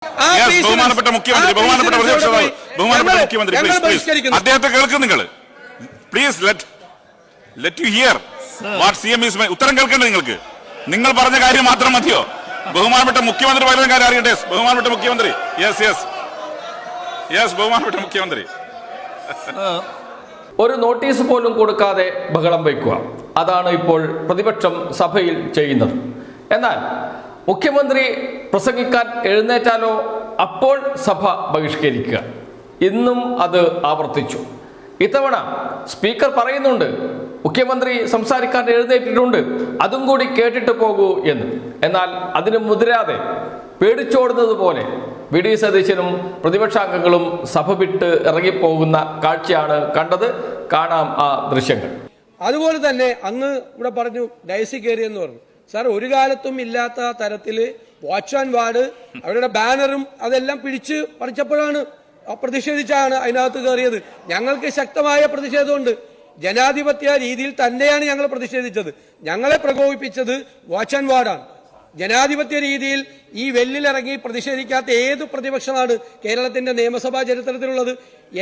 ബഹുമാനപ്പെട്ട മുഖ്യമന്ത്രി അദ്ദേഹത്തെ കേൾക്കും നിങ്ങൾ. Please let you here what CM is. ഉത്തരം കേൾക്കണ്ടേ നിങ്ങൾക്ക്? നിങ്ങൾ പറഞ്ഞ കാര്യം മാത്രം മതിയോ? ബഹുമാനപ്പെട്ട മുഖ്യമന്ത്രി പറയുന്ന കാര്യം അറിയട്ടെ. ബഹുമാനപ്പെട്ട മുഖ്യമന്ത്രി, യെസ് ബഹുമാനപ്പെട്ട മുഖ്യമന്ത്രി. ഒരു നോട്ടീസ് പോലും കൊടുക്കാതെ ബഹളം വയ്ക്കുക, അതാണ് ഇപ്പോൾ പ്രതിപക്ഷം സഭയിൽ ചെയ്യുന്നത്. എന്നാൽ മുഖ്യമന്ത്രി പ്രസംഗിക്കാൻ എഴുന്നേറ്റാലോ അപ്പോൾ സഭ ബഹിഷ്കരിക്കുക. ഇന്നും അത് ആവർത്തിച്ചു. ഇത്തവണ സ്പീക്കർ പറയുന്നുണ്ട് മുഖ്യമന്ത്രി സംസാരിക്കാൻ എഴുന്നേറ്റിട്ടുണ്ട്, അതും കൂടി കേട്ടിട്ട് പോകൂ എന്ന്. എന്നാൽ അതിന് മുതിരാതെ പേടിച്ചോടുന്നത് പോലെ VD സതീശനും പ്രതിപക്ഷാംഗങ്ങളും സഭ വിട്ട് ഇറങ്ങിപ്പോകുന്ന കാഴ്ചയാണ് കണ്ടത്. കാണാം ആ ദൃശ്യങ്ങൾ. അതുപോലെ തന്നെ അങ്ങ് ഇവിടെ പറഞ്ഞു ഡയസി കയറിയെന്ന് പറഞ്ഞു. സാർ, ഒരു കാലത്തും ഇല്ലാത്ത തരത്തിൽ വാച്ച് ആൻഡ് വാർഡ് അവരുടെ ബാനറും അതെല്ലാം പിടിച്ച് പറിച്ചപ്പോഴാണ് പ്രതിഷേധിച്ചാണ് അതിനകത്ത് കയറിയത്. ഞങ്ങൾക്ക് ശക്തമായ പ്രതിഷേധമുണ്ട്. ജനാധിപത്യ രീതിയിൽ തന്നെയാണ് ഞങ്ങൾ പ്രതിഷേധിച്ചത്. ഞങ്ങളെ പ്രകോപിപ്പിച്ചത് വാച്ച് ആൻഡ് വാർഡാണ്. ജനാധിപത്യ രീതിയിൽ ഈ വെല്ലിലിറങ്ങി പ്രതിഷേധിക്കാത്ത ഏത് പ്രതിപക്ഷമാണ് കേരളത്തിന്റെ നിയമസഭാ ചരിത്രത്തിലുള്ളത്?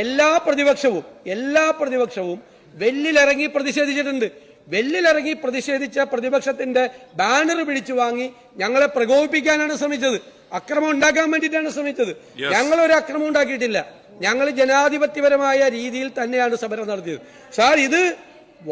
എല്ലാ പ്രതിപക്ഷവും വെല്ലിലിറങ്ങി പ്രതിഷേധിച്ചിട്ടുണ്ട്. വെല്ലിലിറങ്ങി പ്രതിഷേധിച്ച പ്രതിപക്ഷത്തിന്റെ ബാനർ പിടിച്ചു വാങ്ങി ഞങ്ങളെ പ്രകോപിപ്പിക്കാനാണ് ശ്രമിച്ചത്. അക്രമം ഉണ്ടാക്കാൻ വേണ്ടിയിട്ടാണ് ശ്രമിച്ചത്. ഞങ്ങളൊരു അക്രമം ഉണ്ടാക്കിയിട്ടില്ല. ഞങ്ങൾ ജനാധിപത്യപരമായ രീതിയിൽ തന്നെയാണ് സമരം നടത്തിയത്. സാർ, ഇത്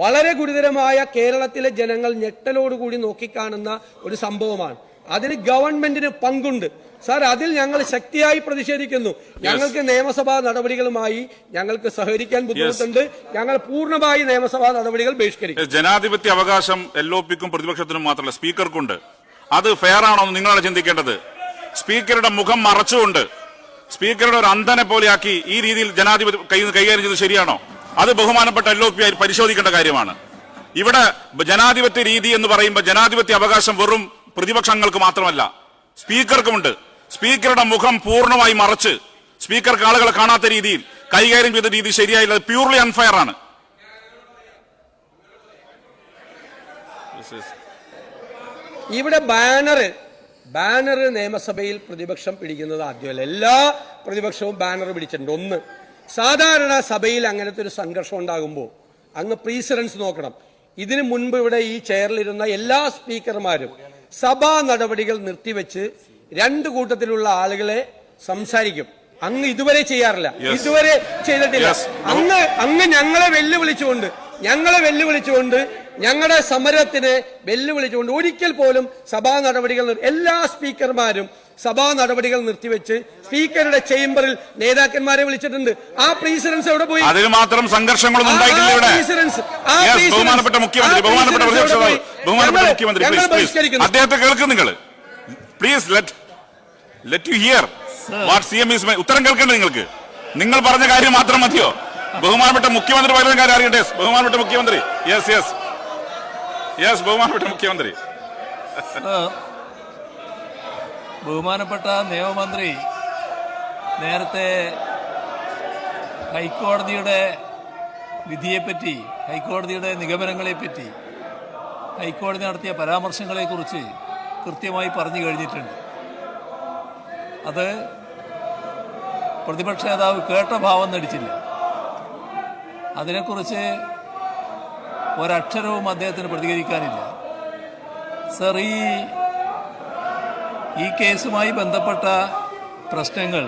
വളരെ ഗുരുതരമായ കേരളത്തിലെ ജനങ്ങൾ ഞെട്ടലോടുകൂടി നോക്കിക്കാണുന്ന ഒരു സംഭവമാണ്. അതിന് ഗവൺമെന്റിന് പങ്കുണ്ട്. സാർ, അതിൽ ഞങ്ങൾ ശക്തിയായി പ്രതിഷേധിക്കുന്നു. ഞങ്ങൾക്ക് നിയമസഭാ നടപടികളുമായി ഞങ്ങൾക്ക് സഹകരിക്കാൻ ബുദ്ധിമുട്ടുണ്ട്. ഞങ്ങൾ പൂർണ്ണമായി നിയമസഭാ നടപടികൾ ബഹിഷ്കരിക്കും. ജനാധിപത്യ അവകാശം LOPക്കും പ്രതിപക്ഷത്തിനും മാത്രമല്ല സ്പീക്കർക്കുണ്ട്. അത് ഫെയർ ആണോ എന്ന് നിങ്ങളാണ് ചിന്തിക്കേണ്ടത്. സ്പീക്കറുടെ മുഖം മറച്ചുകൊണ്ട് സ്പീക്കറുടെ ഒരു അന്ധനെ പോലെയാക്കി ഈ രീതിയിൽ ജനാധിപത്യം കൈകാര്യം ചെയ്തത് ശരിയാണോ? അത് ബഹുമാനപ്പെട്ട LOP ആയി പരിശോധിക്കേണ്ട കാര്യമാണ്. ഇവിടെ ജനാധിപത്യ രീതി എന്ന് പറയുമ്പോൾ ജനാധിപത്യ അവകാശം വെറും പ്രതിപക്ഷങ്ങൾക്ക് മാത്രമല്ല, സ്പീക്കർക്കുമുണ്ട്. സ്പീക്കറുടെ മുഖം പൂർണ്ണമായി മറച്ച് സ്പീക്കർക്ക് ആളുകളെ കാണാത്ത രീതിയിൽ കൈകാര്യം ചെയ്ത രീതി ശരിയായില്ല. പ്യൂർലി അൺഫെയർ ആണ്. ഇവിടെ ബാനർ നിയമസഭയിൽ പ്രതിപക്ഷം പിടിക്കുന്നത് ആദ്യമല്ല. എല്ലാ പ്രതിപക്ഷവും ബാനർ പിടിച്ചിട്ടുണ്ട്. ഒന്ന്, സാധാരണ സഭയിൽ അങ്ങനത്തെ ഒരു സംഘർഷം ഉണ്ടാകുമ്പോൾ അങ്ങ് പ്രീസിഡൻസ് നോക്കണം. ഇതിനു മുൻപ് ഇവിടെ ഈ ചെയറിലിരുന്ന എല്ലാ സ്പീക്കർമാരും സഭാ നടപടികൾ നിർത്തിവെച്ച് രണ്ട് കൂട്ടത്തിലുള്ള ആളുകളെ സംസാരിക്കും. അങ്ങ് ഇതുവരെ ചെയ്യാറില്ല, ഇതുവരെ ചെയ്തിട്ടില്ല. അങ്ങ് ഞങ്ങളെ വെല്ലുവിളിച്ചുകൊണ്ട് ഞങ്ങളുടെ സമരത്തിന് വെല്ലുവിളിച്ചുകൊണ്ട് ഒരിക്കൽ പോലും സഭാ നടപടികൾ എല്ലാ സ്പീക്കർമാരും സഭാ നടപടികൾ നിർത്തിവെച്ച് സ്പീക്കറുടെ ചേംബറിൽ നേതാക്കന്മാരെ വിളിച്ചിട്ടുണ്ട്. ആ പ്രീസിഡൻസ് എവിടെ പോയി? അതിന് മാത്രം സംഘർഷങ്ങളൊന്നും ഉണ്ടായിട്ടില്ല ഇവിടെ. ബഹുമാനപ്പെട്ട മുഖ്യമന്ത്രി അദ്ദേഹത്തെ കേൾക്കും നിങ്ങൾ. Please let you here what CM is. ഉത്തരം കേൾക്കണ്ടേ നിങ്ങൾക്ക്? നിങ്ങൾ പറഞ്ഞ കാര്യം മാത്രം മതിയോ? ബഹുമാനപ്പെട്ട മുഖ്യമന്ത്രി പറയുന്ന കാര്യം അറിയട്ടെ. ബഹുമാനപ്പെട്ട മുഖ്യമന്ത്രി, യെസ് ബഹുമാനപ്പെട്ട മുഖ്യമന്ത്രി. ബഹുമാനപ്പെട്ട നിയമമന്ത്രി നേരത്തെ ഹൈക്കോടതിയുടെ വിധിയെപ്പറ്റി, ഹൈക്കോടതിയുടെ നിഗമനങ്ങളെപ്പറ്റി, ഹൈക്കോടതി നടത്തിയ പരാമർശങ്ങളെക്കുറിച്ച് കൃത്യമായി പറഞ്ഞു കഴിഞ്ഞിട്ടുണ്ട്. അത് പ്രതിപക്ഷ നേതാവ് കേട്ട ഭാവം നടിച്ചില്ല. അതിനെക്കുറിച്ച് ഒരക്ഷരവും അദ്ദേഹത്തിന് പ്രതികരിക്കാനില്ല. സർ, ഈ കേസുമായി ബന്ധപ്പെട്ട പ്രശ്നങ്ങൾ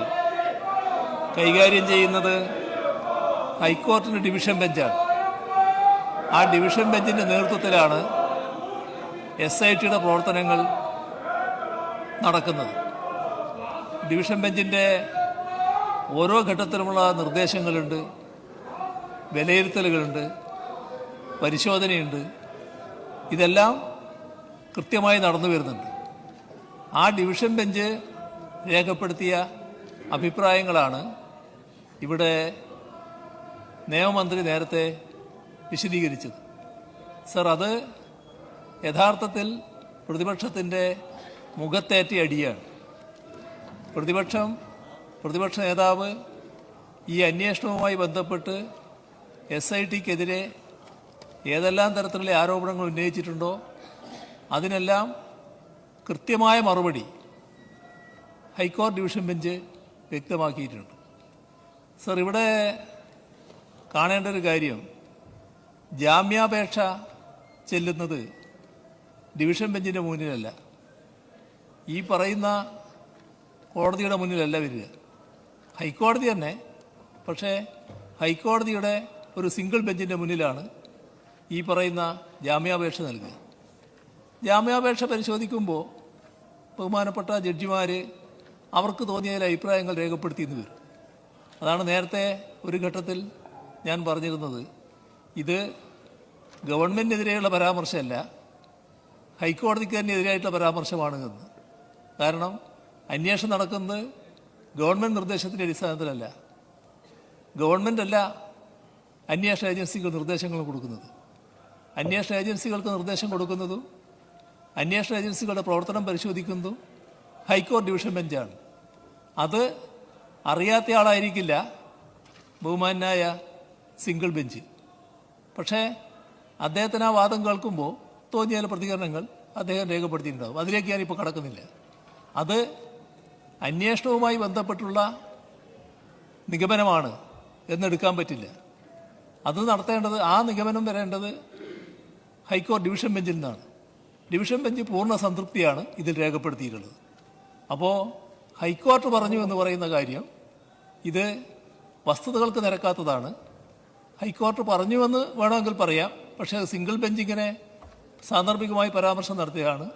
കൈകാര്യം ചെയ്യുന്നത് ഹൈക്കോടതിയുടെ ഡിവിഷൻ ബെഞ്ചാണ്. ആ ഡിവിഷൻ ബെഞ്ചിൻ്റെ നേതൃത്വത്തിലാണ് SITയുടെ പ്രവർത്തനങ്ങൾ നടക്കുന്നത്. ഡിവിഷൻ ബെഞ്ചിൻ്റെ ഓരോ ഘട്ടത്തിലുമുള്ള നിർദ്ദേശങ്ങളുണ്ട്, വിലയിരുത്തലുകളുണ്ട്, പരിശോധനയുണ്ട്. ഇതെല്ലാം കൃത്യമായി നടന്നു വരുന്നുണ്ട്. ആ ഡിവിഷൻ ബെഞ്ച് രേഖപ്പെടുത്തിയ അഭിപ്രായങ്ങളാണ് ഇവിടെ നിയമമന്ത്രി നേരത്തെ വിശദീകരിച്ചത്. സർ, അത് യഥാർത്ഥത്തിൽ പ്രതിപക്ഷത്തിൻ്റെ മുഖത്തേറ്റ അടിയാണ്. പ്രതിപക്ഷ നേതാവ് ഈ അന്വേഷണവുമായി ബന്ധപ്പെട്ട് SITക്കെതിരെ ഏതെല്ലാം തരത്തിലുള്ള ആരോപണങ്ങൾ ഉന്നയിച്ചിട്ടുണ്ടോ അതിനെല്ലാം കൃത്യമായ മറുപടി ഹൈക്കോടതി ഡിവിഷൻ ബെഞ്ച് വ്യക്തമാക്കിയിട്ടുണ്ട്. സർ, ഇവിടെ കാണേണ്ട ഒരു കാര്യം, ജാമ്യാപേക്ഷ ചെല്ലുന്നത് ഡിവിഷൻ ബെഞ്ചിൻ്റെ മുന്നിലല്ല, ഈ പറയുന്ന കോടതിയുടെ മുന്നിലല്ല വരിക, ഹൈക്കോടതി തന്നെ. പക്ഷേ ഹൈക്കോടതിയുടെ ഒരു സിംഗിൾ ബെഞ്ചിൻ്റെ മുന്നിലാണ് ഈ പറയുന്ന ജാമ്യാപേക്ഷ നൽകുക. ജാമ്യാപേക്ഷ പരിശോധിക്കുമ്പോൾ ബഹുമാനപ്പെട്ട ജഡ്ജിമാർ അവർക്ക് തോന്നിയതിൽ അഭിപ്രായങ്ങൾ രേഖപ്പെടുത്തിയെന്ന് വരും. അതാണ് നേരത്തെ ഒരു ഘട്ടത്തിൽ ഞാൻ പറഞ്ഞിരുന്നത്, ഇത് ഗവൺമെൻറ്റിനെതിരെയുള്ള പരാമർശമല്ല, ഹൈക്കോടതിക്ക് തന്നെ എതിരായിട്ടുള്ള പരാമർശമാണ് എന്ന്. കാരണം അന്വേഷണം നടക്കുന്നത് ഗവൺമെൻറ് നിർദ്ദേശത്തിൻ്റെ അടിസ്ഥാനത്തിലല്ല, ഗവൺമെൻറ് അല്ല അന്വേഷണ ഏജൻസികൾ നിർദ്ദേശങ്ങൾ കൊടുക്കുന്നത്. അന്വേഷണ ഏജൻസികൾക്ക് നിർദ്ദേശം കൊടുക്കുന്നതും അന്വേഷണ ഏജൻസികളുടെ പ്രവർത്തനം പരിശോധിക്കുന്നതും ഹൈക്കോടതി ഡിവിഷൻ ബെഞ്ചാണ്. അത് അറിയാത്ത ആളായിരിക്കില്ല ബഹുമാനായ സിംഗിൾ ബെഞ്ച്. പക്ഷേ അദ്ദേഹത്തിന് ആ വാദം കേൾക്കുമ്പോൾ തോന്നിയ ചില പ്രതികരണങ്ങൾ അദ്ദേഹം രേഖപ്പെടുത്തിയിട്ടുണ്ടാകും. അതിലേക്ക് ഞാനിപ്പോൾ കടക്കുന്നില്ല. അത് അന്വേഷണവുമായി ബന്ധപ്പെട്ടുള്ള നിഗമനമാണ് എന്നെടുക്കാൻ പറ്റില്ല. അത് നടത്തേണ്ടത്, ആ നിഗമനം വരേണ്ടത് ഹൈക്കോടതി ഡിവിഷൻ ബെഞ്ചിൽ നിന്നാണ്. ഡിവിഷൻ ബെഞ്ച് പൂർണ്ണ സംതൃപ്തിയാണ് ഇതിൽ രേഖപ്പെടുത്തിയിട്ടുള്ളത്. അപ്പോൾ ഹൈക്കോടതി പറഞ്ഞു എന്ന് പറയുന്ന കാര്യം ഇത് വസ്തുതകൾക്ക് നിരക്കാത്തതാണ്. ഹൈക്കോടതി പറഞ്ഞുവെന്ന് വേണമെങ്കിൽ പറയാം, പക്ഷേ സിംഗിൾ ബെഞ്ച് ഇങ്ങനെ സാന്ദർഭികമായി പരാമർശം നടത്തുകയാണ്.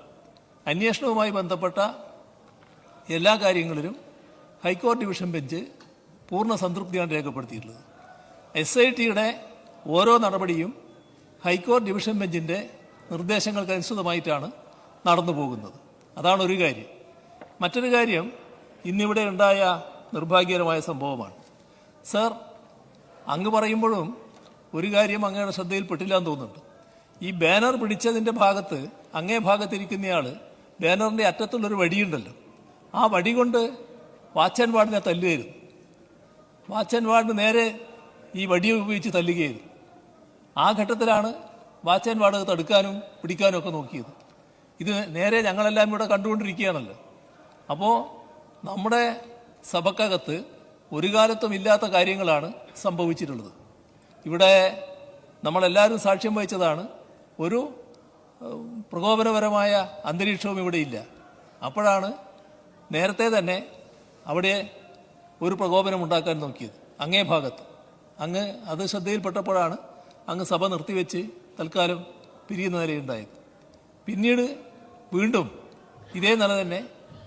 അന്വേഷണവുമായി ബന്ധപ്പെട്ട എല്ലാ കാര്യങ്ങളിലും ഹൈക്കോടതി ഡിവിഷൻ ബെഞ്ച് പൂർണ്ണ സംതൃപ്തിയാണ് രേഖപ്പെടുത്തിയിട്ടുള്ളത്. SITയുടെ ഓരോ നടപടിയും ഹൈക്കോടതി ഡിവിഷൻ ബെഞ്ചിൻ്റെ നിർദ്ദേശങ്ങൾക്കനുസൃതമായിട്ടാണ് നടന്നു പോകുന്നത്. അതാണ് ഒരു കാര്യം. മറ്റൊരു കാര്യം, ഇന്നിവിടെ ഉണ്ടായ നിർഭാഗ്യകരമായ സംഭവമാണ്. സർ, അങ്ങ് പറയുമ്പോഴും ഒരു കാര്യം അങ്ങയുടെ ശ്രദ്ധയിൽപ്പെട്ടില്ല എന്ന് തോന്നുന്നുണ്ട്. ഈ ബാനർ പിടിച്ചതിൻ്റെ ഭാഗത്ത്, അങ്ങേ ഭാഗത്തിരിക്കുന്നയാൾ ബാനറിൻ്റെ അറ്റത്തുള്ളൊരു വടിയുണ്ടല്ലോ, ആ വടി കൊണ്ട് വാച്ച് ആൻഡ് വാർഡിനെ തല്ലുകയായിരുന്നു. വാച്ച് ആൻഡ് വാർഡ് നേരെ ഈ വടി ഉപയോഗിച്ച് തല്ലുകയായിരുന്നു. ആ ഘട്ടത്തിലാണ് വാച്ച് ആൻഡ് വാർഡ് തടുക്കാനും പിടിക്കാനും ഒക്കെ നോക്കിയത്. ഇത് നേരെ ഞങ്ങളെല്ലാം ഇവിടെ കണ്ടുകൊണ്ടിരിക്കുകയാണല്ലോ. അപ്പോൾ നമ്മുടെ സഭക്കകത്ത് ഒരു കാലത്തും ഇല്ലാത്ത കാര്യങ്ങളാണ് സംഭവിച്ചിട്ടുള്ളത്. ഇവിടെ നമ്മളെല്ലാവരും സാക്ഷ്യം വഹിച്ചതാണ്. ഒരു പ്രകോപനപരമായ അന്തരീക്ഷവും ഇവിടെയില്ല. അപ്പോഴാണ് നേരത്തെ തന്നെ അവിടെ ഒരു പ്രകോപനം ഉണ്ടാക്കാൻ നോക്കിയത് അങ്ങേ ഭാഗത്ത്. അങ്ങ് അത് ശ്രദ്ധയിൽപ്പെട്ടപ്പോഴാണ് അങ്ങ് സഭ നിർത്തിവെച്ച് തൽക്കാലം പിരിയുന്ന നിലയുണ്ടായത്. പിന്നീട് വീണ്ടും ഇതേ നില തന്നെ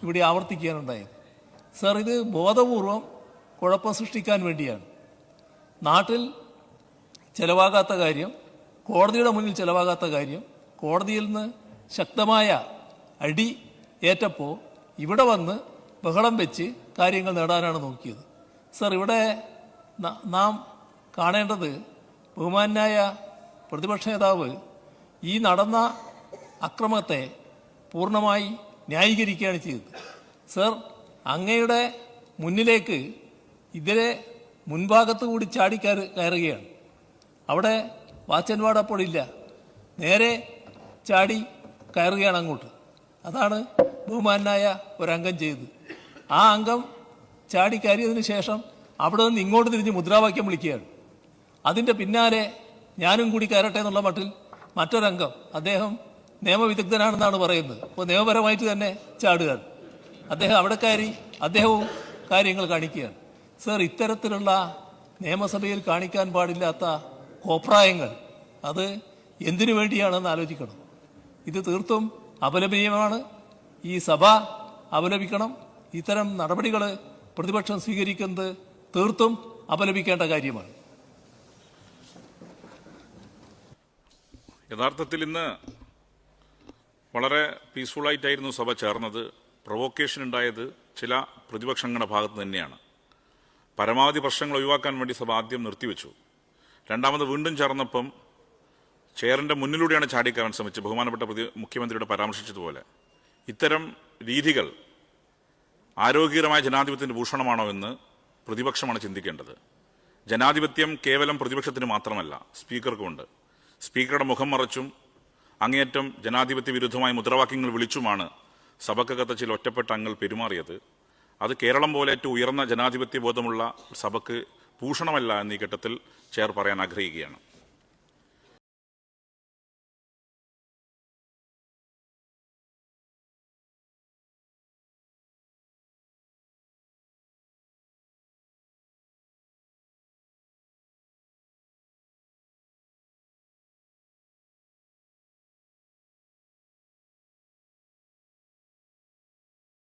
ഇവിടെ ആവർത്തിക്കാനുണ്ടായത്. സർ, ഇത് ബോധപൂർവം കുഴപ്പം സൃഷ്ടിക്കാൻ വേണ്ടിയാണ്. നാട്ടിൽ ചെലവാകാത്ത കാര്യം, കോടതിയുടെ മുന്നിൽ ചെലവാകാത്ത കാര്യം, കോടതിയിൽ നിന്ന് ശക്തമായ അടി ഏറ്റപ്പോൾ ഇവിടെ വന്ന് ബഹളം വെച്ച് കാര്യങ്ങൾ നേടാനാണ് നോക്കിയത്. സർ, ഇവിടെ നാം കാണേണ്ടത്, ബഹുമാനായ പ്രതിപക്ഷ നേതാവ് ഈ നടന്ന അക്രമത്തെ പൂർണ്ണമായി ന്യായീകരിക്കുകയാണ് ചെയ്തത്. സർ, അങ്ങയുടെ മുന്നിലേക്ക് ഇതിലെ മുൻഭാഗത്ത് കൂടി ചാടി കയറുകയാണ്. അവിടെ വാച്ച് ആൻഡ് വാർഡ് അപ്പോഴില്ല, നേരെ ചാടി കയറുകയാണ് അങ്ങോട്ട്. അതാണ് ബഹുമാനായ ഒരംഗം ചെയ്തത്. ആ അംഗം ചാടി കയറിയതിന് ശേഷം അവിടെ നിന്ന് ഇങ്ങോട്ട് തിരിഞ്ഞ് മുദ്രാവാക്യം വിളിക്കുകയാണ്. അതിൻ്റെ പിന്നാലെ ഞാനും കൂടി കയറട്ടെ എന്നുള്ള മട്ടിൽ മറ്റൊരംഗം, അദ്ദേഹം നിയമവിദഗ്ധനാണെന്നാണ് പറയുന്നത്, അപ്പോൾ നിയമപരമായിട്ട് തന്നെ ചാടുകയാണ്. അദ്ദേഹം അവിടെ കയറി അദ്ദേഹവും കാര്യങ്ങൾ കാണിക്കുകയാണ്. സർ, ഇത്തരത്തിലുള്ള നിയമസഭയിൽ കാണിക്കാൻ പാടില്ലാത്ത കോപ്രായങ്ങൾ അത് എന്തിനു വേണ്ടിയാണെന്ന് ആലോചിക്കണം. ഇത് തീർത്തും അപലപനീയമാണ്. ഈ സഭ അപലപിക്കണം. ഇത്തരം നടപടികൾ പ്രതിപക്ഷം സ്വീകരിക്കുന്നത് തീർത്തും അപലപിക്കേണ്ട കാര്യമാണ്. യഥാർത്ഥത്തിൽ ഇന്ന് വളരെ പീസ്ഫുള്ളായിട്ടായിരുന്നു സഭ ചേർന്നത്. പ്രൊവോക്കേഷൻ ഉണ്ടായത് ചില പ്രതിപക്ഷങ്ങളുടെ ഭാഗത്ത് തന്നെയാണ്. പരമാവധി പ്രശ്നങ്ങൾ ഒഴിവാക്കാൻ വേണ്ടി സഭ ആദ്യം നിർത്തിവെച്ചു. രണ്ടാമത് വീണ്ടും ചേർന്നപ്പം ചെയറിന്റെ മുന്നിലൂടെയാണ് ചാടിക്കയറാൻ ശ്രമിച്ചത്. ബഹുമാനപ്പെട്ട മുഖ്യമന്ത്രിയുടെ പരാമർശിച്ചതുപോലെ ഇത്തരം രീതികൾ ആരോഗ്യകരമായ ജനാധിപത്യത്തിന്റെ ഭൂഷണമാണോ എന്ന് പ്രതിപക്ഷമാണ് ചിന്തിക്കേണ്ടത്. ജനാധിപത്യം കേവലം പ്രതിപക്ഷത്തിന് മാത്രമല്ല, സ്പീക്കർക്കുമുണ്ട്. സ്പീക്കറുടെ മുഖം മറച്ചും അങ്ങേയറ്റം ജനാധിപത്യ വിരുദ്ധമായ മുദ്രാവാക്യങ്ങൾ വിളിച്ചുമാണ് സഭക്കകത്ത് ചില ഒറ്റപ്പെട്ട അംഗങ്ങൾ പെരുമാറിയത്. അത് കേരളം പോലെ ഏറ്റവും ഉയർന്ന ജനാധിപത്യ ബോധമുള്ള സഭയ്ക്ക് ഭൂഷണമല്ല എന്നീ ഘട്ടത്തിൽ ചെയർ പറയാൻ ആഗ്രഹിക്കുകയാണ്.